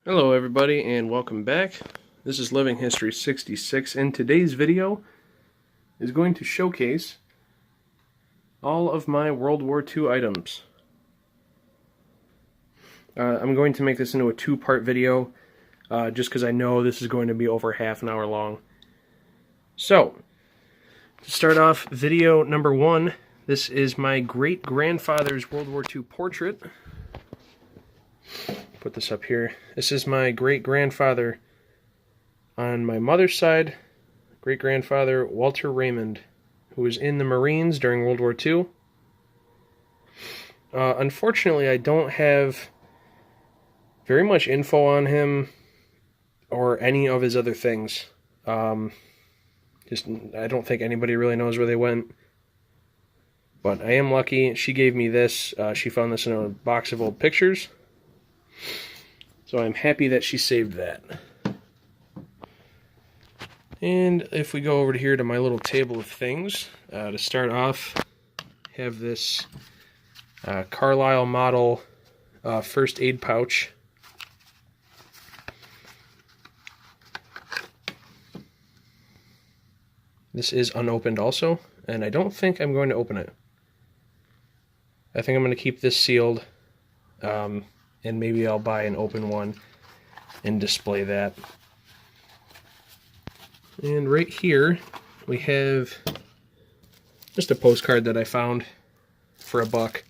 Hello everybody and welcome back. This is Living History 66 and today's video is going to showcase all of my World War II items. I'm going to make this into a two-part video just because I know this is going to be over half an hour long. So, to start off video number one, this is my great-grandfather's World War II portrait. Put this up here. This is my great-grandfather on my mother's side, great-grandfather Walter Raymond, who was in the Marines during World War II. Unfortunately, I don't have very much info on him or any of his other things. I don't think anybody really knows where they went. But I am lucky. She gave me this. She found this in a box of old pictures. So I'm happy that she saved that. And if we go over to here to my little table of things, to start off, have this Carlisle model first aid pouch. This is unopened also, and I don't think I'm going to open it. I think I'm going to keep this sealed. And maybe I'll buy an open one and display that. And right here we have just a postcard that I found for $1.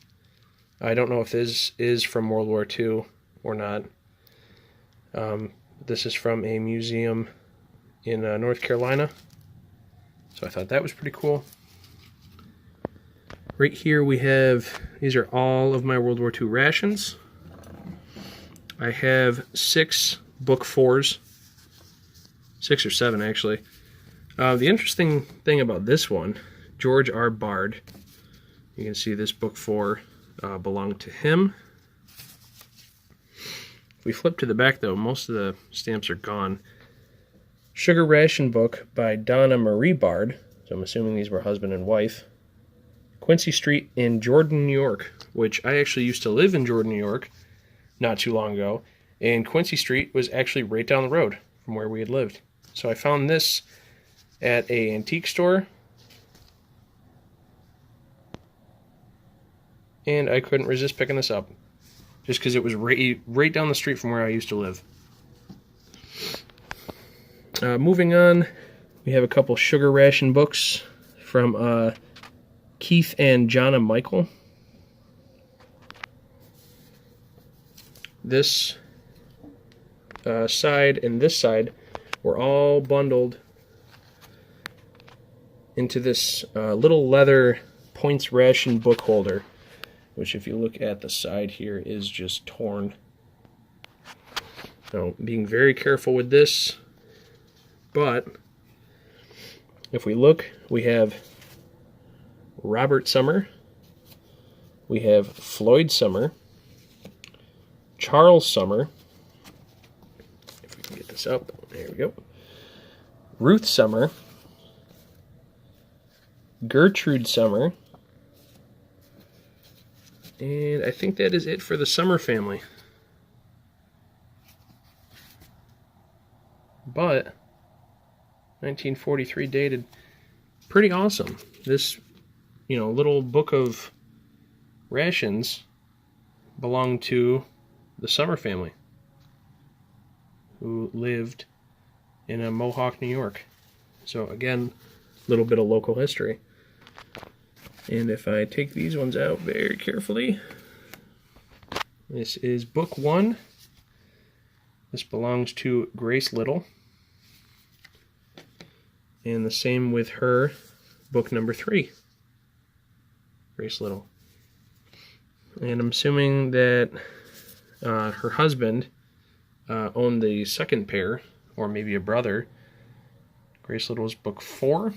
I don't know if this is from World War II or not. This is from a museum in North Carolina, so I thought that was pretty cool. Right here we have, these are all of my World War II rations. I have 6 book 4s, 6 or 7 actually. The interesting thing about this one, George R. Bard, you can see this book 4 belonged to him. If we flip to the back though, most of the stamps are gone. Sugar Ration Book by Donna Marie Bard, so I'm assuming these were husband and wife. Quincy Street in Jordan, New York, which I actually used to live in Jordan, New York, not too long ago, and Quincy Street was actually right down the road from where we had lived. So I found this at an antique store, and I couldn't resist picking this up, just because it was right down the street from where I used to live. Moving on, we have a couple Sugar Ration books from Keith and Jonna Michael. This side and this side were all bundled into this little leather points ration book holder, which if you look at the side here is just torn. So being very careful with this, but if we look, we have Robert Summer, we have Floyd Summer, Charles Summer, if we can get this up, there we go, Ruth Summer, Gertrude Summer, and I think that is it for the Summer family. But 1943 dated, pretty awesome. This, little book of rations belonged to the Summer family, who lived in Mohawk, New York. So again, a little bit of local history. And if I take these ones out very carefully, this is book 1. This belongs to Grace Little. And the same with her, book number 3, Grace Little. And I'm assuming that her husband owned the second pair, or maybe a brother. Grace Little's book 4.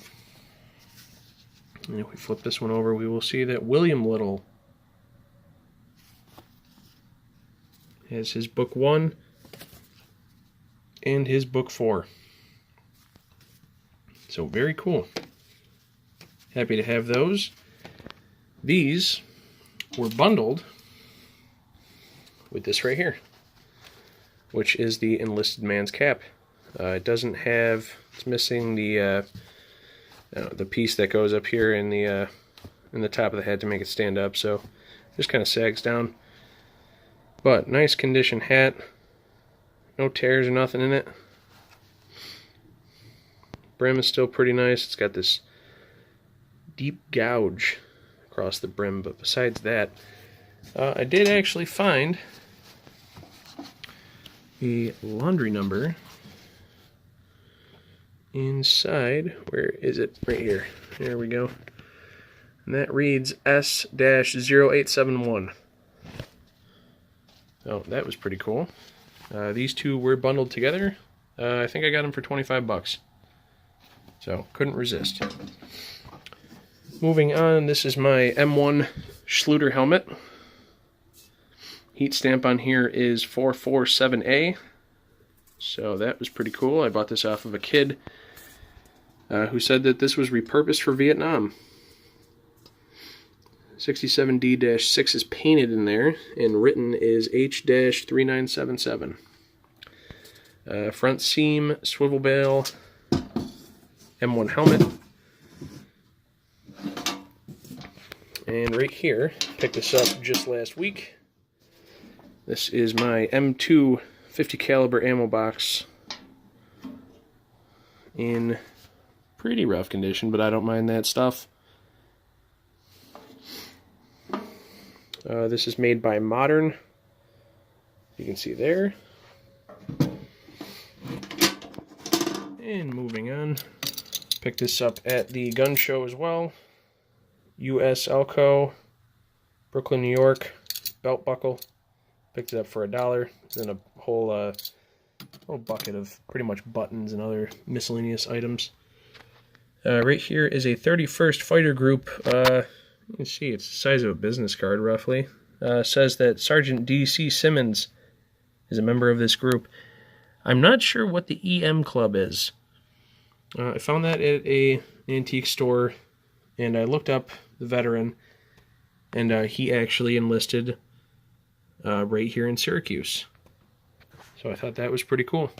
And if we flip this one over, we will see that William Little has his book 1 and his book 4. So very cool. Happy to have those. These were bundled with this right here. which is the enlisted man's cap. It doesn't have, it's missing the piece that goes up here in the top of the head to make it stand up, so it just kind of sags down. But nice condition hat, no tears or nothing in it. Brim is still pretty nice. It's got this deep gouge across the brim, but besides that, I did actually find a laundry number inside. Where is it? Right here. There we go. And that reads S-0871. Oh, that was pretty cool. These two were bundled together. I think I got them for 25 bucks. So, couldn't resist. Moving on, this is my M1 Schluter helmet. Heat stamp on here is 447A. So that was pretty cool. I bought this off of a kid who said that this was repurposed for Vietnam. 67D-6 is painted in there, and written is H-3977. Front seam, swivel bail, M1 helmet. And right here, picked this up just last week. This is my M2 50 caliber ammo box in pretty rough condition, but I don't mind that stuff. This is made by Modern. You can see there. And moving on, picked this up at the gun show as well. US Elco, Brooklyn, New York, belt buckle. Picked it up for $1. Then a whole little bucket of pretty much buttons and other miscellaneous items. Right here is a 31st Fighter Group. You can see it's the size of a business card, roughly. Says that Sergeant D.C. Simmons is a member of this group. I'm not sure what the EM Club is. I found that at an antique store, and I looked up the veteran, and he actually enlisted right here in Syracuse. So I thought that was pretty cool.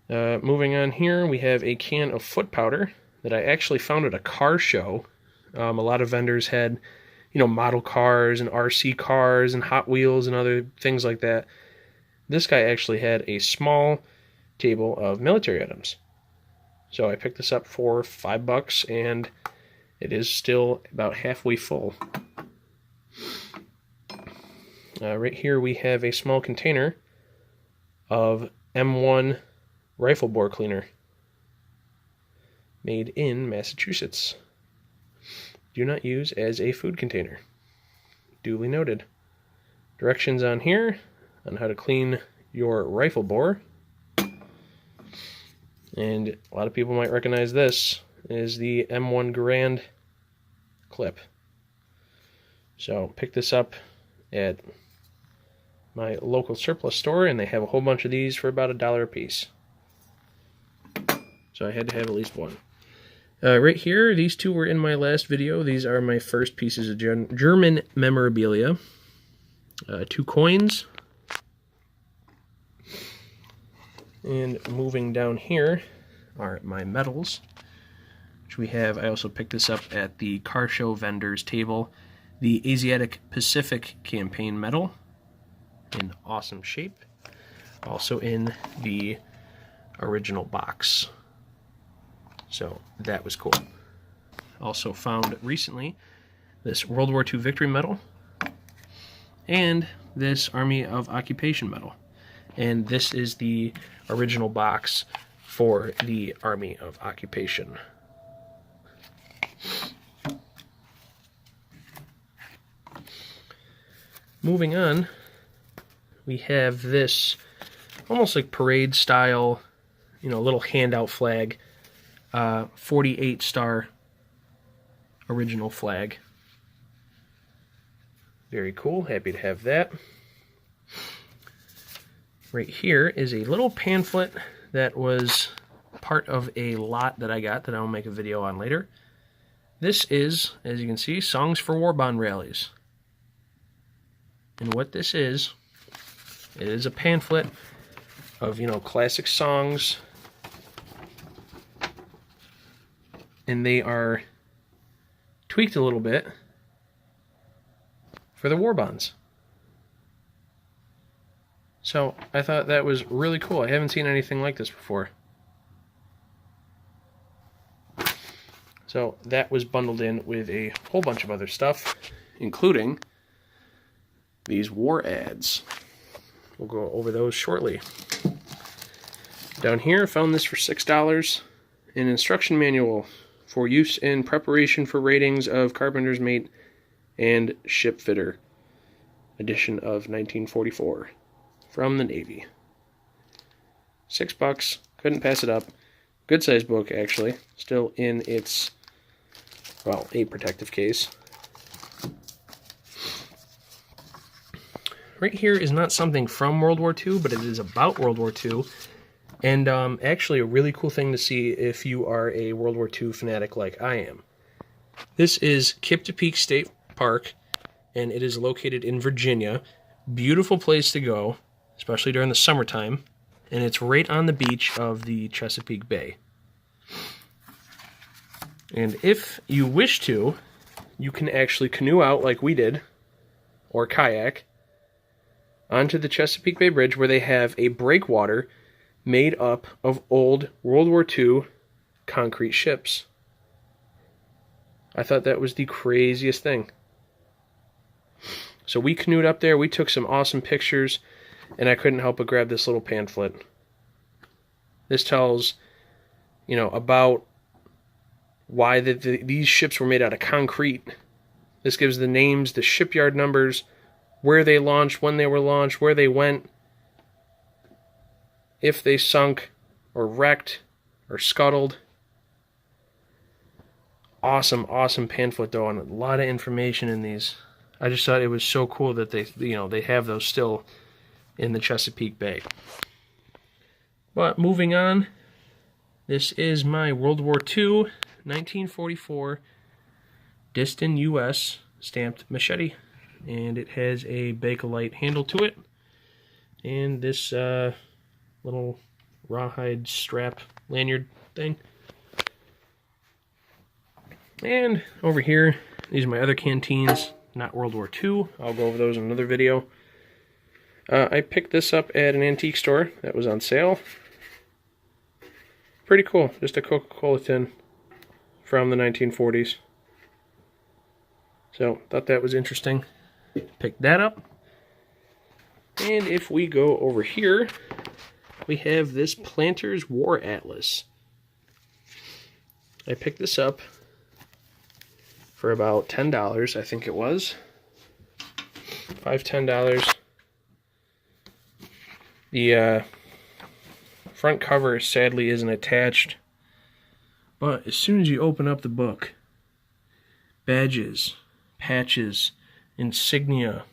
Moving on here, we have a can of foot powder that I actually found at a car show. A lot of vendors had, model cars and RC cars and Hot Wheels and other things like that. This guy actually had a small table of military items. So I picked this up for $5, and it is still about halfway full. Right here we have a small container of M1 rifle bore cleaner, made in Massachusetts. Do not use as a food container. Duly noted. Directions on here on how to clean your rifle bore. And a lot of people might recognize this is the M1 Garand clip. So pick this up at my local surplus store, and they have a whole bunch of these for about $1 a piece. So I had to have at least one. Right here, these two were in my last video. These are my first pieces of German memorabilia. 2 coins. And moving down here are my medals, which we have. I also picked this up at the car show vendors table. The Asiatic Pacific Campaign medal in awesome shape. Also in the original box. So that was cool. Also found recently this World War II Victory Medal and this Army of Occupation Medal. And this is the original box for the Army of Occupation. Moving on, we have this almost like parade style, little handout flag. 48 star original flag. Very cool. Happy to have that. Right here is a little pamphlet that was part of a lot that I got that I'll make a video on later. This is, as you can see, Songs for War Bond Rallies. And what this is It is a pamphlet of, you know, classic songs. And they are tweaked a little bit for the war bonds. So I thought that was really cool. I haven't seen anything like this before. So that was bundled in with a whole bunch of other stuff, including these war ads. We'll go over those shortly. Down here, I found this for $6. An instruction manual for use in preparation for ratings of carpenter's mate and ship fitter, edition of 1944, from the Navy. $6, couldn't pass it up. Good size book, actually, still in its, well, a protective case. Right here is not something from World War II, but it is about World War II. And actually a really cool thing to see if you are a World War II fanatic like I am. This is Kiptopeke State Park, and it is located in Virginia. Beautiful place to go, especially during the summertime. And it's right on the beach of the Chesapeake Bay. And if you wish to, you can actually canoe out like we did, or kayak, onto the Chesapeake Bay Bridge, where they have a breakwater made up of old World War II concrete ships. I thought that was the craziest thing. So we canoed up there, we took some awesome pictures, and I couldn't help but grab this little pamphlet. This tells, you know, about why these ships were made out of concrete. This gives the names, the shipyard numbers, where they launched, when they were launched, where they went, if they sunk or wrecked or scuttled. Awesome, awesome pamphlet though, and a lot of information in these. I just thought it was so cool that they have those still in the Chesapeake Bay. But moving on, this is my World War II 1944 Distin US stamped machete, and it has a Bakelite handle to it, and this little rawhide strap lanyard thing. And over here, these are my other canteens, not World War II. I'll go over those in another video. I picked this up at an antique store that was on sale. Pretty cool, just a Coca-Cola tin from the 1940s. So, thought that was interesting. Picked that up. And if we go over here, we have this Planter's War Atlas. I picked this up for about $10, I think it was. $10. The front cover sadly isn't attached, but as soon as you open up the book, badges, patches, insignia,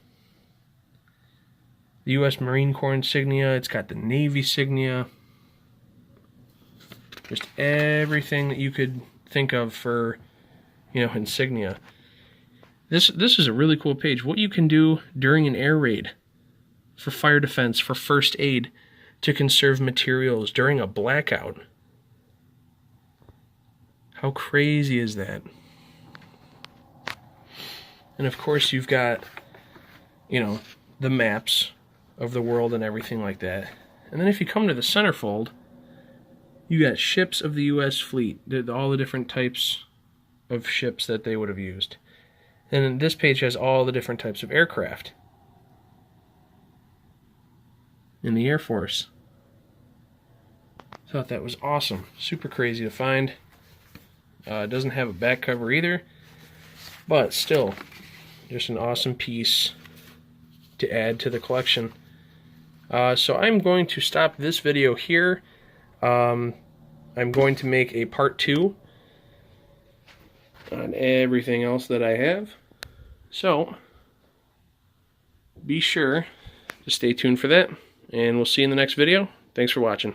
the U.S. Marine Corps insignia, it's got the Navy insignia, just everything that you could think of for, you know, insignia. This is a really cool page. What you can do during an air raid, for fire defense, for first aid, to conserve materials during a blackout. How crazy is that? And of course you've got, you know, the maps of the world and everything like that. And then if you come to the centerfold, you got ships of the U.S. fleet, all the different types of ships that they would have used. And then this page has all the different types of aircraft in the Air Force. Thought that was awesome. Super crazy to find. It doesn't have a back cover either, but still, just an awesome piece to add to the collection. So I'm going to stop this video here. I'm going to make a part 2 on everything else that I have. So be sure to stay tuned for that, and we'll see you in the next video. Thanks for watching.